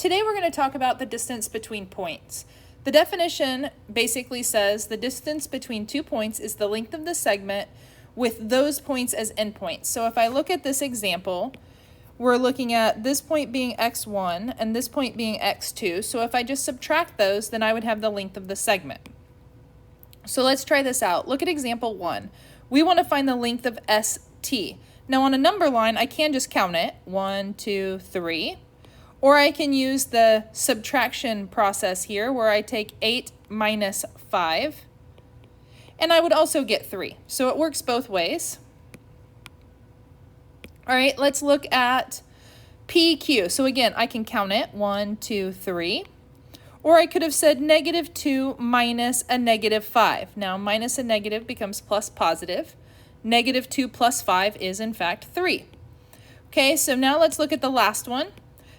Today we're going to talk about the distance between points. The definition basically says the distance between 2 points is the length of the segment with those points as endpoints. So if I look at this example, we're looking at this point being x1 and this point being x2. So if I just subtract those, then I would have the length of the segment. So let's try this out. Look at example 1. We want to find the length of ST. Now on a number line, I can just count it, 1, 2, 3. Or I can use the subtraction process here where I take 8 minus 5. And I would also get 3. So it works both ways. All right, let's look at PQ. So again, I can count it, 1, 2, 3. Or I could have said -2 minus a -5. Now minus a negative becomes plus positive. -2 plus 5 is in fact 3. Okay, so now let's look at the last one.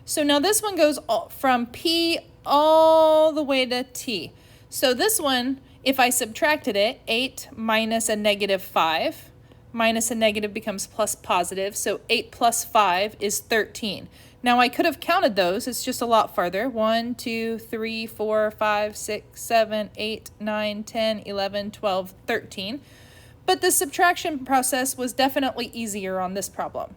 So now this one goes from P all the way to T. So this one, if I subtracted it, 8 minus a -5, minus a negative becomes plus positive, so 8 plus 5 is 13. Now I could have counted those, it's just a lot farther. 1, 2, 3, 4, 5, 6, 7, 8, 9, 10, 11, 12, 13. But the subtraction process was definitely easier on this problem.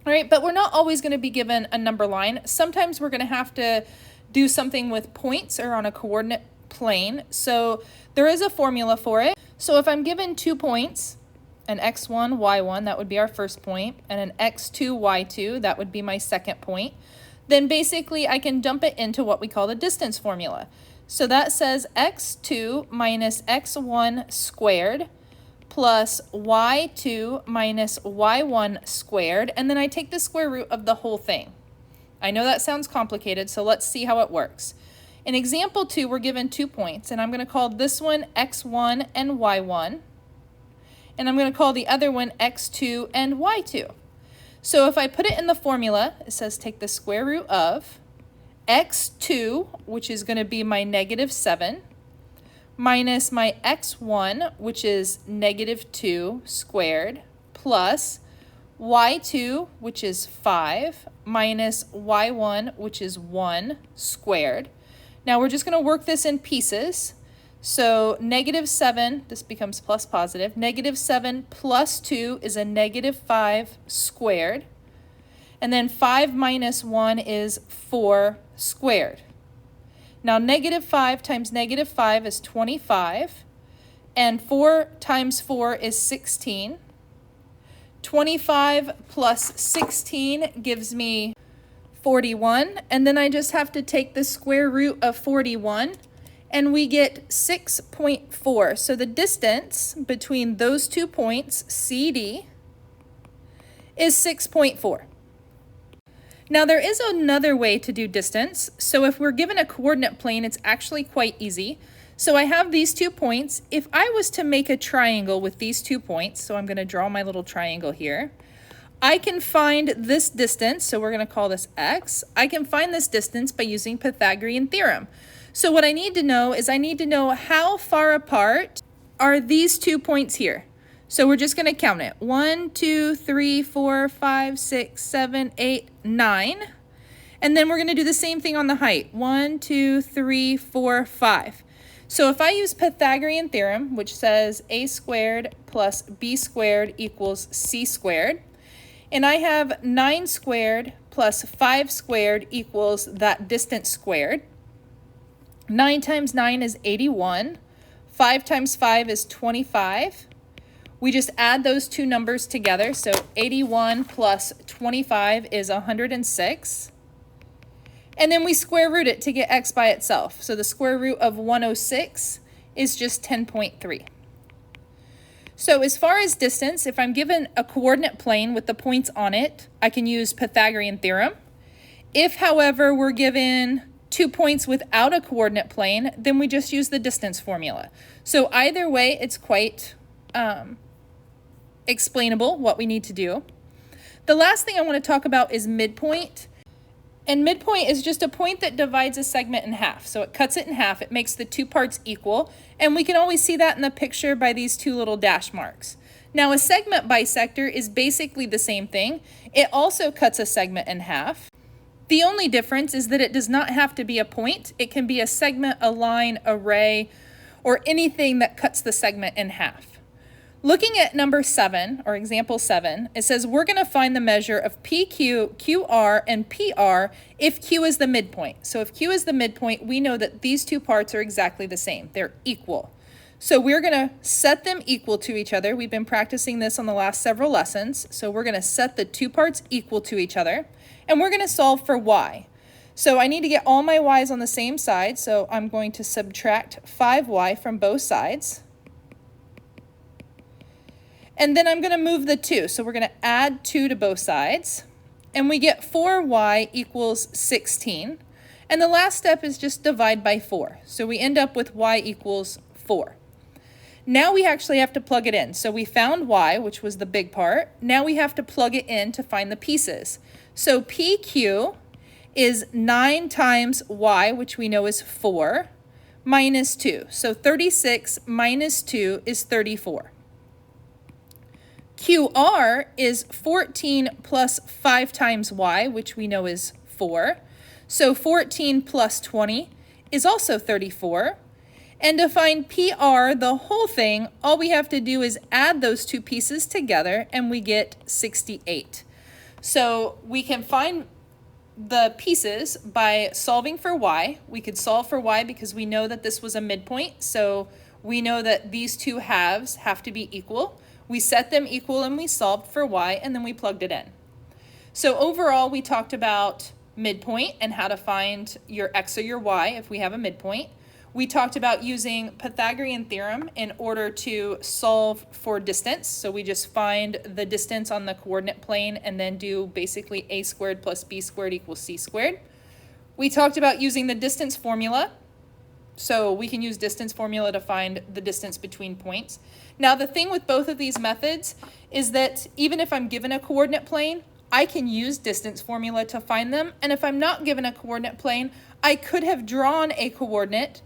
All right, but we're not always going to be given a number line. Sometimes we're going to have to do something with points or on a coordinate plane. So there is a formula for it. So if I'm given 2 points, an x1, y1, that would be our first point, and an x2, y2, that would be my second point, then basically I can dump it into what we call the distance formula. So that says x2 minus x1 squared plus y2 minus y1 squared, and then I take the square root of the whole thing. I know that sounds complicated, so let's see how it works. In example 2, we're given 2 points, and I'm going to call this one x1 and y1, and I'm going to call the other one x2 and y2. So if I put it in the formula, it says take the square root of x2, which is going to be my -7, minus my x1, which is -2 squared, plus y2, which is 5, minus y1, which is 1 squared. Now we're just going to work this in pieces. So -7, this becomes plus positive. -7 plus 2 is a -5 squared. And then 5 minus 1 is 4 squared. Now -5 times -5 is 25, and 4 times 4 is 16. 25 plus 16 gives me 41, and then I just have to take the square root of 41, and we get 6.4. So the distance between those 2 points, CD, is 6.4. Now there is another way to do distance. So if we're given a coordinate plane, it's actually quite easy. So I have these 2 points. If I was to make a triangle with these 2 points, so I'm going to draw my little triangle here, I can find this distance, so we're going to call this x. I can find this distance by using Pythagorean theorem. So what I need to know is I need to know how far apart are these 2 points here. So we're just going to count it. 1, 2, 3, 4, 5, 6, 7, 8, 9. And then we're going to do the same thing on the height. 1, 2, 3, 4, 5. So if I use Pythagorean theorem, which says a squared plus b squared equals c squared, and I have 9 squared plus 5 squared equals that distance squared. 9 times 9 is 81. 5 times 5 is 25. We just add those 2 numbers together, so 81 plus 25 is 106. And then we square root it to get x by itself. So the square root of 106 is just 10.3. So as far as distance, if I'm given a coordinate plane with the points on it, I can use Pythagorean theorem. If, however, we're given 2 points without a coordinate plane, then we just use the distance formula. So either way, it's quite explainable what we need to do. The last thing I want to talk about is midpoint. And midpoint is just a point that divides a segment in half. So it cuts it in half, it makes the 2 parts equal, and we can always see that in the picture by these 2 little dash marks. Now a segment bisector is basically the same thing. It also cuts a segment in half. The only difference is that it does not have to be a point. It can be a segment, a line, a ray, or anything that cuts the segment in half. Looking at number 7, or example 7, it says we're going to find the measure of PQ, QR, and PR if Q is the midpoint. So if Q is the midpoint, we know that these two parts are exactly the same. They're equal. So we're going to set them equal to each other. We've been practicing this on the last several lessons. So we're going to set the two parts equal to each other, and we're going to solve for y. So I need to get all my y's on the same side, so I'm going to subtract 5y from both sides. And then I'm going to move the 2, so we're going to add 2 to both sides. And we get 4y equals 16. And the last step is just divide by 4. So we end up with y equals 4. Now we actually have to plug it in. So we found y, which was the big part. Now we have to plug it in to find the pieces. So PQ is 9 times y, which we know is 4, minus 2. So 36 minus 2 is 34. QR is 14 plus 5 times y, which we know is 4. So 14 plus 20 is also 34. And to find PR, the whole thing, all we have to do is add those two pieces together and we get 68. So we can find the pieces by solving for y. We could solve for y because we know that this was a midpoint, so we know that these two halves have to be equal. We set them equal and we solved for y, and then we plugged it in. So overall, we talked about midpoint and how to find your x or your y if we have a midpoint. We talked about using Pythagorean theorem in order to solve for distance. So we just find the distance on the coordinate plane and then do basically a squared plus b squared equals c squared. We talked about using the distance formula. So we can use distance formula to find the distance between points. Now the thing with both of these methods is that even if I'm given a coordinate plane, I can use distance formula to find them. And if I'm not given a coordinate plane, I could have drawn a coordinate.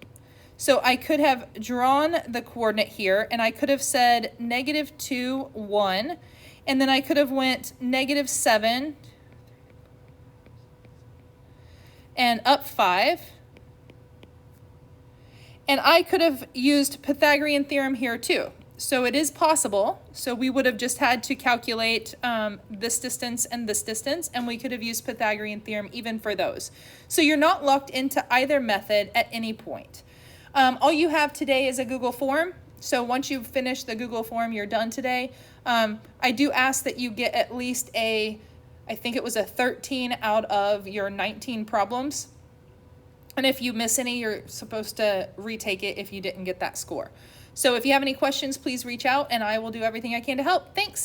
So I could have drawn the coordinate here, and I could have said -2, 1, and then I could have went -7 and up 5. And I could have used Pythagorean theorem here too. So it is possible. So we would have just had to calculate this distance and this distance, and we could have used Pythagorean theorem even for those. So you're not locked into either method at any point. All you have today is a Google form. So once you've finished the Google form, you're done today. I do ask that you get at least I think it was a 13 out of your 19 problems. And if you miss any, you're supposed to retake it if you didn't get that score. So if you have any questions, please reach out and I will do everything I can to help. Thanks.